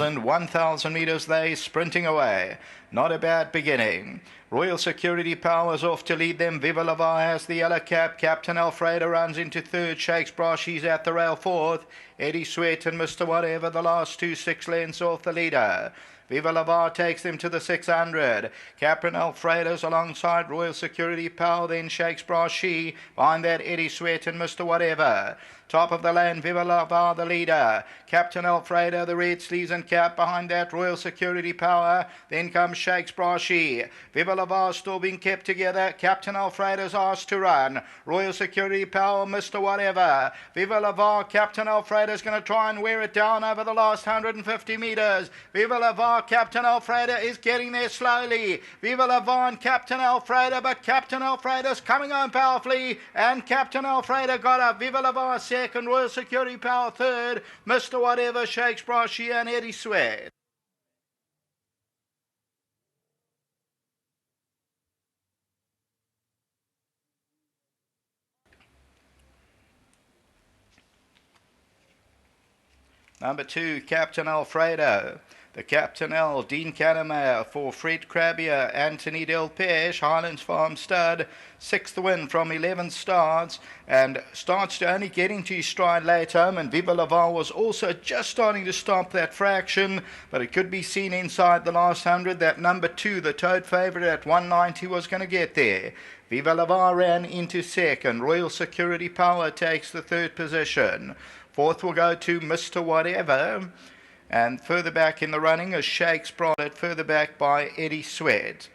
1,000 meters they sprinting away. Not a bad beginning. Royal Security Powers off to lead them. Viva La Va has the yellow cap. Captain Alfredo runs into third. Shakes Brashi's at the rail fourth. Eddie Sweat and Mr. Whatever, the last two, 6 lengths off the leader. Viva La Va takes them to the 600. Captain Alfredo's alongside Royal Security Power, then Shakes Brashi. Behind that, Eddie Sweat and Mr. Whatever. Top of the lane, Viva La Va, the leader. Captain Alfredo, the red sleeves and cap. Behind that, Royal Security Power. Then comes Shakes Brashi. Viva La Va still being kept together. Captain Alfredo's asked to run. Royal Security Power, Mr. Whatever. Viva La Va, Captain Alfredo's going to try and wear it down over the last 150 meters. Viva La Va, Captain Alfredo is getting there slowly. Viva La Va and Captain Alfredo, but Captain Alfredo's coming home powerfully, and Captain Alfredo got up. Viva La Va second, Royal Security Power third, Mr. Whatever, Shakes Brashi and Eddie Sweat. Number 2, Captain Alfredo. The Captain L, Dean Cannemeyer for Fred Krabbier, Anthony Del Pesh, Highlands Farm Stud, 6th win from 11 starts, and starts to only get into his stride late home, and Viva La Va was also just starting to stop that fraction, but it could be seen inside the last 100 that number 2, the toad favourite at 190, was going to get there. Viva La Va ran into second. Royal Security Power takes the third position. Fourth will go to Mr. Whatever. And further back in the running is Shakes Brashi, further back by Eddie Sweat.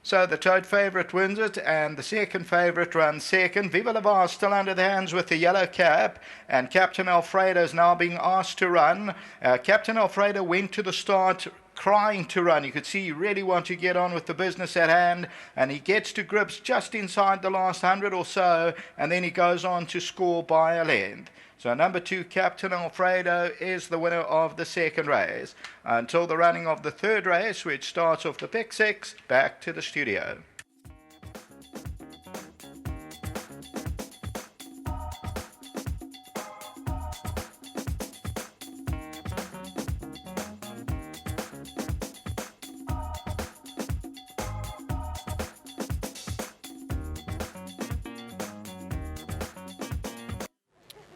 So the toad favourite wins it, and the second favourite runs second. Viva La Va still under the hands with the yellow cap, and Captain Alfredo is now being asked to run. Captain Alfredo went to the start crying to run. You could see he really wanted to get on with the business at hand, and he gets to grips just inside the last 100 or so, and then he goes on to score by a length. So number 2, Captain Alfredo, is the winner of the second race. Until the running of the third race, which starts off the pick 6, back to the studio.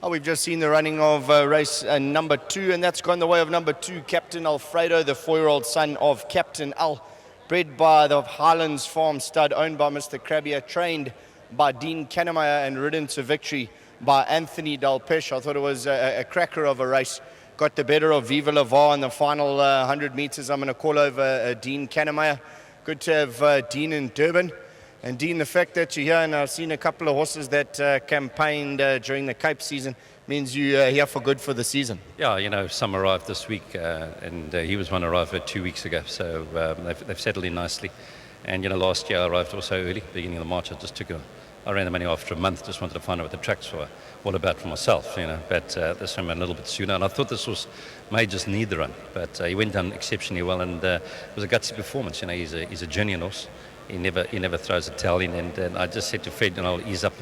Oh, we've just seen the running of race number 2, and that's gone the way of number 2, Captain Alfredo, the 4-year-old son of Captain Al, bred by the Highlands Farm Stud, owned by Mr. Krabbier, trained by Dean Cannemeyer, and ridden to victory by Anthony Del Pesh. I thought it was a cracker of a race. Got the better of Viva La Va in the final 100 meters. I'm going to call over Dean Cannemeyer. Good to have Dean in Durban. And Dean, the fact that you're here, and I've seen a couple of horses that campaigned during the Cape season, means you're here for good for the season. Yeah, you know, some arrived this week, and he was one arrived 2 weeks ago, so they've settled in nicely. And, you know, last year I arrived also early, beginning of March. I ran them only after a month, just wanted to find out what the tracks were all about for myself, you know. But this time a little bit sooner, and I thought this was may just need the run. But he went down exceptionally well, and it was a gutsy performance. You know, he's a genuine horse. He never throws a towel in, and I just said to Fred, and I'll ease up.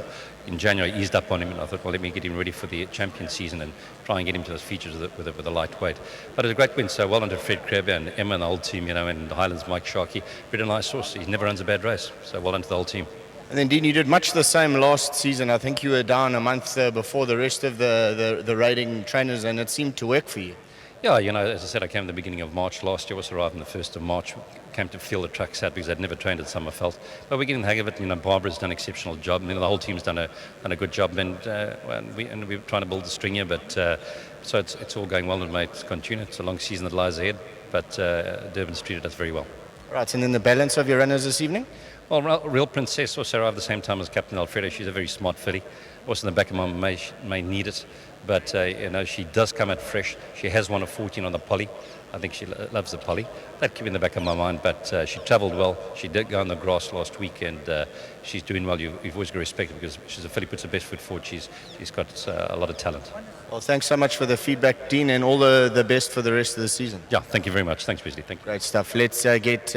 In January, eased up on him, and I thought, well, let me get him ready for the champion season and try and get him to those features with a lightweight. But it was a great win, so well done to Fred Krabbier and Emma and the whole team, you know, and Highlands Mike Sharkey. Pretty nice horse. He never runs a bad race, so well done to the whole team. And then, Dean, you did much the same last season. I think you were down a month before the rest of the raiding trainers, and it seemed to work for you. Yeah, you know, as I said, I came at the beginning of March last year, also arrived on the 1st of March, came to feel the track sad because I'd never trained at Summerfeld. But we're getting the hang of it. You know, Barbara's done an exceptional job. I mean, the whole team's done a good job, and we're trying to build the string here, but so it's all going well, and mate, continue. It's a long season that lies ahead, but Durban's treated us very well. Right, and then the balance of your runners this evening? Well, Real Princess also arrived at the same time as Captain Alfredo. She's a very smart filly. Also in the back of my may need it, but you know, she does come out fresh. She has won a 14 on the Polly. I think she loves the Polly. That kept in the back of my mind, but she travelled well. She did go on the grass last week, and she's doing well. You've always got to respect her because she's a filly, puts her best foot forward. She's got a lot of talent. Well, thanks so much for the feedback, Dean, and all the best for the rest of the season. Yeah, thank you very much. Thanks, Wesley. Thank you. Great stuff. Let's get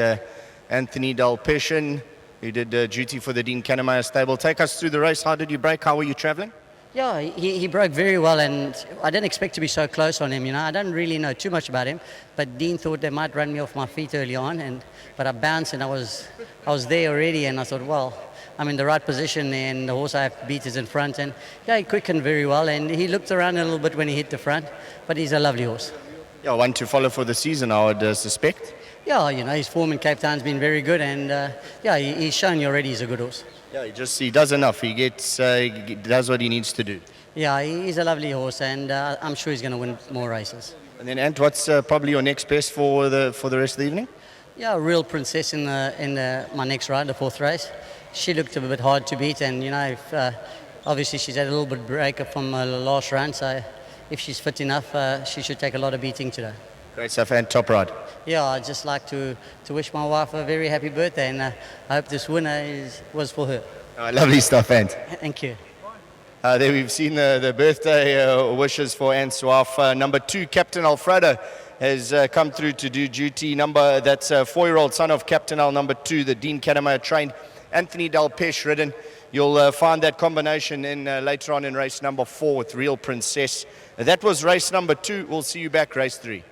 Anthony Del Pesh in, who did duty for the Dean Cannemeyer stable. Take us through the race. How did you break? How were you travelling? Yeah, he broke very well, and I didn't expect to be so close on him. I don't really know too much about him, but Dean thought they might run me off my feet early on, but I bounced and I was there already, and I thought, well, I'm in the right position, and the horse I have to beat is in front, and yeah, he quickened very well, and he looked around a little bit when he hit the front, but he's a lovely horse. Yeah, one to follow for the season, I would suspect. Yeah, his form in Cape Town's been very good, and yeah, he's shown you already he's a good horse. Yeah, he does enough. He does what he needs to do. Yeah, he's a lovely horse, and I'm sure he's going to win more races. And then, Ant, what's probably your next best for the rest of the evening? Yeah, Real Princess in my next ride, the 4th race. She looked a bit hard to beat, and obviously she's had a little bit break from her last run, so if she's fit enough, she should take a lot of beating today. Great stuff, and top ride. Yeah, I'd just like to wish my wife a very happy birthday, and I hope this winner was for her. Lovely stuff, Ant. Thank you. There we've seen the birthday wishes for Ant's wife. Number 2, Captain ALFREDO, has come through to do duty. That's a 4-year-old son of Captain Al. Number 2, the Dean Canema trained, Anthony Del Pesh ridden. You'll find that combination in later on in race number 4 with Real Princess. That was race number 2. We'll see you back race 3.